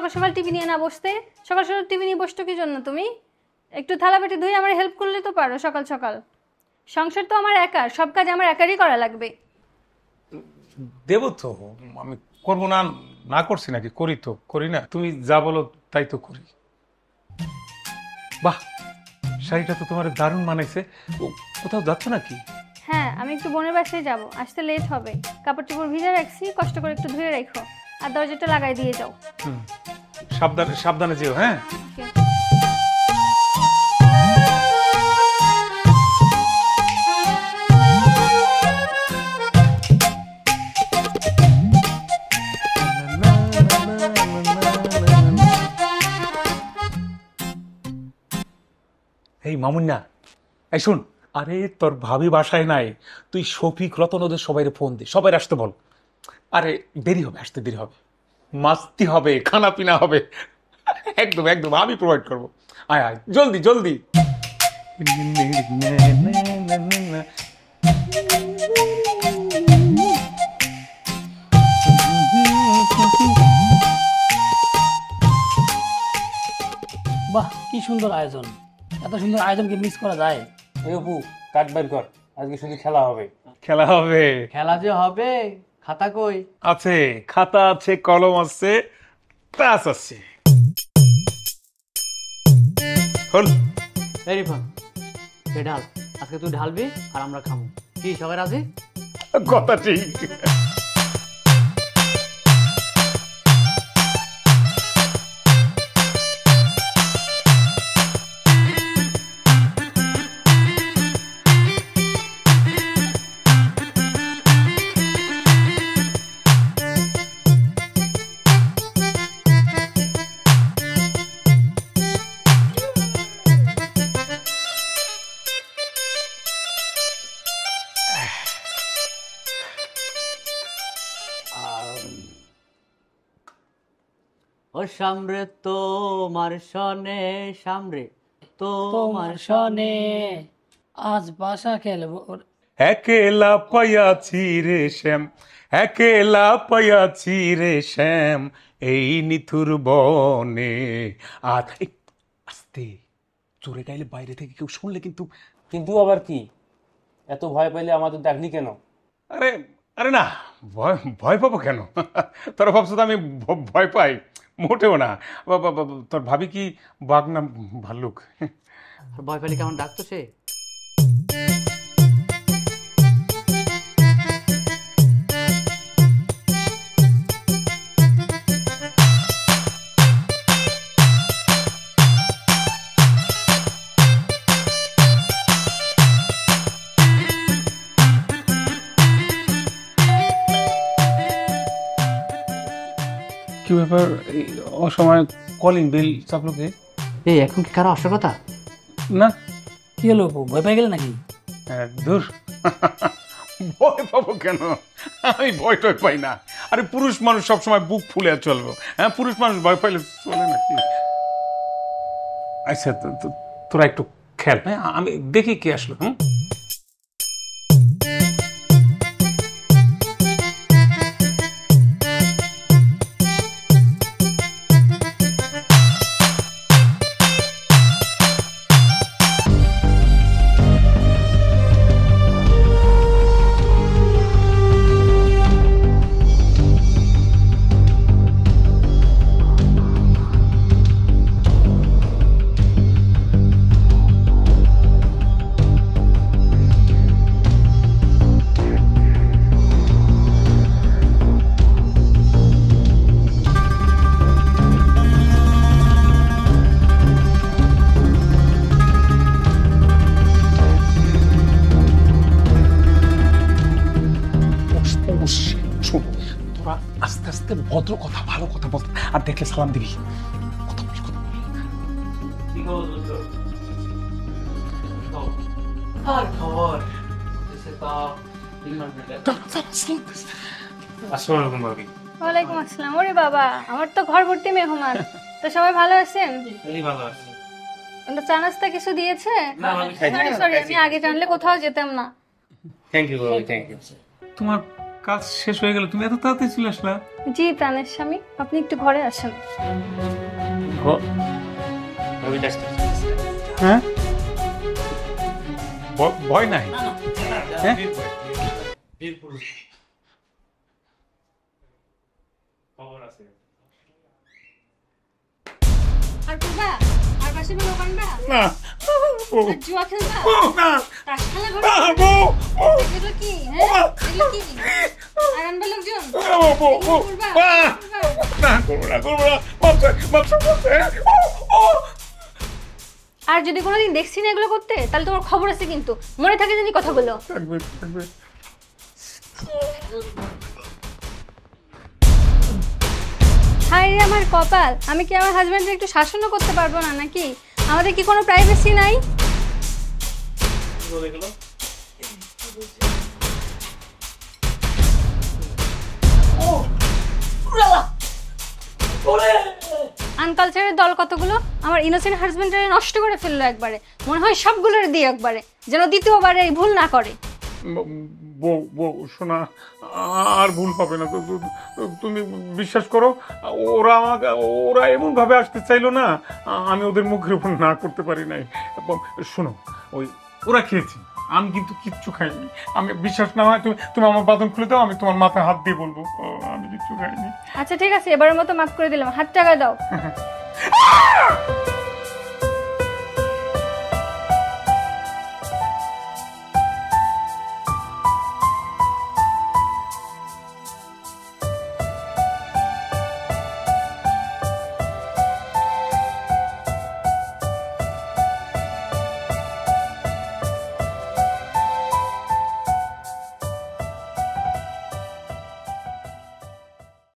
সকাল সকাল টিভি নিয়ে না বসতে? সকাল সকাল টিভি নিয়ে বসতো কি জন্য তুমি? একটু থালাবাটি ধুয়ে আমার হেল্প করলে তো পারো সকাল সকাল। সংসার তো আমার একার, সব কাজ আমার একারই করা লাগবে। দেব তো, আমি করবো না না করছি নাকি? করি তো, করি না? তুমি যা বলো তাই তো করি। বাহ, শাড়িটা তো তোমার দারুণ মানাইছে। কোথাও যাচ্ছ নাকি? হ্যাঁ, আমি একটু বোনের বাসায় যাব, আসতে লেট হবে। কাপড় চোপড় ভিজে রাখছি, কষ্ট করে একটু ধুয়ে রাখো আর দরজাটা লাগাই দিয়ে যাও। সাবধানে সাবধানে যেও। হ্যাঁ, এই মামুন্না, এই শুন, আরে তোর ভাবি বাসায় নাই, তুই শফিক রতন ওদের সবাই ফোন দে, সবাই আসতে বল। আরে দেরি হবে, আসতে দেরি হবে, মাস্তি হবে, খানা পিনা হবে, একদম একদম আমি প্রোভাইড করবো। আয় আয়, জলদি জলদি। বাহ, কি সুন্দর আয়োজন! এত সুন্দর আয়োজন কি মিস করা যায়? এই অপু, কাট বের কর, আজকে শুধু খেলা হবে। খেলা হবে? খেলা যে হবে, খাতা কই? আছে, খাতা আছে, কলম আছে, ক্লাস আছে। হল এই রিফান, এই ঢাল, আজকে তুই ঢালবি আর আমরা খাবো। কি সবাই রাজি? কথা ঠিক। ও সামরে তোমার সনে, সামরে তোমার সনে, আজ বাসা খেলবো। একেলা পাইয়াছি রে শ্যাম, একেলা পাইয়াছি রে শ্যাম, এই নিথুর বনে। আর আস্তে জোরে গাইলে বাইরে থেকে কেউ শুনলে কিন্তু। কিন্তু আবার কি, এত ভয় পাইলে আমাদের ডাকলি কেন? আরে আরে না, ভয় ভয় পাবো কেন? তোরা ভাবছো তো আমি ভয় পাই? মোটেও না। তোর ভাবি কি বাঘ না ভাল্লুক? আর ভয় পেলে কেমন ডাকতো সে? কি ব্যাপার, অসময় কলিং বেল চাপলো কে? এই এখন কি কারো আসল কথা? না। কি হলো, ভয় পেয়ে গেলে নাকি? দূর, ভয় পাবো কেন? আমি ভয় টয় পাই না। আরে পুরুষ মানুষ সবসময় বুক ফুলে চলবো। হ্যাঁ, পুরুষ মানুষ ভয় পাইলে চলে নাকি? আচ্ছা, তোরা একটু খেল, হ্যাঁ, আমি দেখি কে আসলো। হুম, তোরা আস্তে আস্তে ভদ্র কথা, ভালো কথা বল, আর দেখলে সালাম দিবি। কথা বলি, কথা বলি। আর খবর? আসসালামু আলাইকুম ভাবি। ওয়ালাইকুম আসসালাম। ওরে বাবা, আমার তো ঘর ভর্তি মেহমান। তো সবাই ভালো আছেন? এই ভালো আছি। চা নাস্তা কিছু দিয়েছে? না, আমি খাইনি। সরি, আমি আগে জানলে কোথাও যেতাম না। থ্যাংক ইউ ভাবি, থ্যাংক ইউ। তোমার কাজ শেষ হয়ে গেল, তুমি এত তাড়াতাড়ি চলে আসলা? জি প্রাণের স্বামী, আপনি একটু ঘরে আসেন। হ্যাঁ, ভয় নাই? হ্যাঁ? আর করবা? আর বাসে ভালো কানবা? না, আর জুয়া খেলবা? না, তাস খেলা না, করবা? বউ, এগুলো কি? হ্যাঁ? এগুলো কি? আর আনবা লোকজন? করবা? আর যদি কোনোদিন দেখছি না এগুলো করতে, তাহলে তোমার খবর আছে কিন্তু, মনে থাকে জানি কথাগুলো। হায় রে আমার কপাল, আমি কি আমার হাজবেন্ডকে একটু শাসনও করতে পারবো না নাকি? আমাদের কি কোনো প্রাইভেসি নাই? আনকালচারের দল কতগুলো আমার ইনোসেন্ট হাজবেন্ডের নষ্ট করে ফেললো একবারে। মনে হয় সবগুলোর দিয়ে একবারে, যেন দ্বিতীয়বারে এই ভুল না করে। বউ বউ শোনা, আর ভুল হবে না তো, তুমি বিশ্বাস করো, ওরা এমন ভাবে আসতে চাইলো না, আমি ওদের মুখের উপর না করতে পারি নাই। শোনো, ওই ওরা খেয়েছি, আমি কিন্তু কিচ্ছু খাইনি। আমি বিশ্বাস না হয় তুমি আমার বাদন খুলে দাও, আমি তোমার মাথায় হাত দিয়ে বলবো আমি কিচ্ছু খাইনি। আচ্ছা ঠিক আছে, এবারের মতো মাফ করে দিলাম, হাত টাকা দাও।